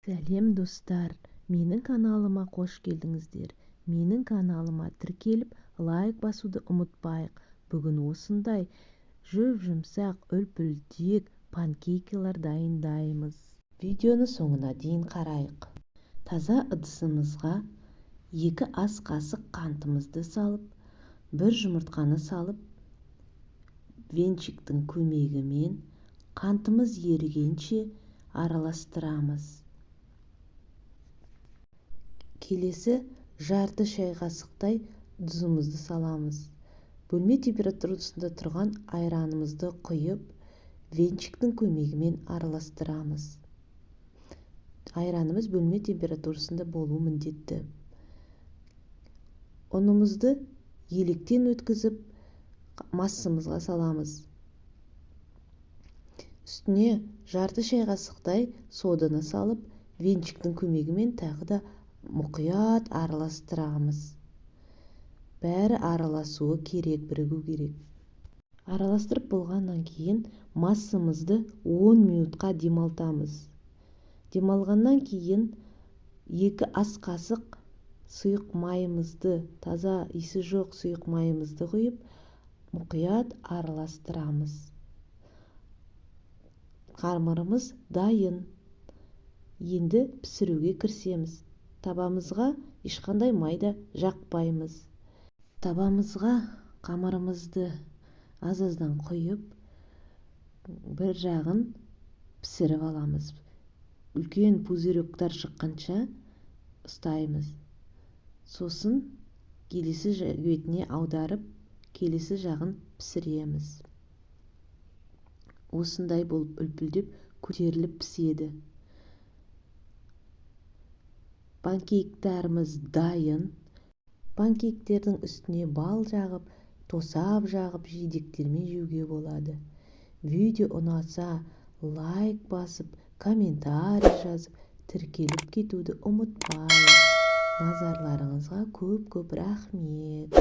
Сәлем достар, менің каналыма қош келдіңіздер. Менің каналыма тіркеліп, лайк басуды ұмытпайық. Бүгін осындай жүп-жұмсақ үлпілдек панкейкалар дайындаймыз. Видеоны соңына дейін қарайық. Таза ыдысымызға 2 ас қасық қантымызды салып, 1 жұмыртқаны салып, венчиктің көмегімен қантымыз ерігенше араластырамыз. Келесі жарты шай қасықтай тұзымызды саламыз. Бөлме температурасында тұрған айранымызды құйып, венчиктің көмегімен араластырамыз. Айранымыз бөлме температурасында болуы міндетті. Ұнымызды електен өткізіп, массамызға саламыз. Үстіне жарты шай қасықтай соданы салып, венчиктің көмегімен тағы да мұқият араластырамыз. Бәрі араласуы керек, бірігу керек. Араластырып болғаннан кейін массамызды 10 минутқа демалтамыз. Демалғаннан кейін 2 ас қасық сұйық майымызды, таза иісі жоқ сұйық майымызды құйып, мұқият араластырамыз. Қамырымыз дайын. Енді пісіруге кірісеміз. Табамызға ешқандай майда жақпаймыз. Табамызға қамырымызды аз-аздан құйып, бір жағын пісіріп аламыз. Үлкен пузыректар шыққанша ұстаймыз. Сосын келесі бетіне аударып, келесі жағын пісіреміз. Осындай болып үлпілдеп көтеріліп піседі. Панкейктарымыз дайын. Панкейктердің үстіне бал жағып, тосап жағып, жидектермен жеуге болады. Видео ұнаса, лайк басып, комментарий жазып, тіркеліп кетуді ұмытпайық. Назарларыңызға көп-көп рахмет.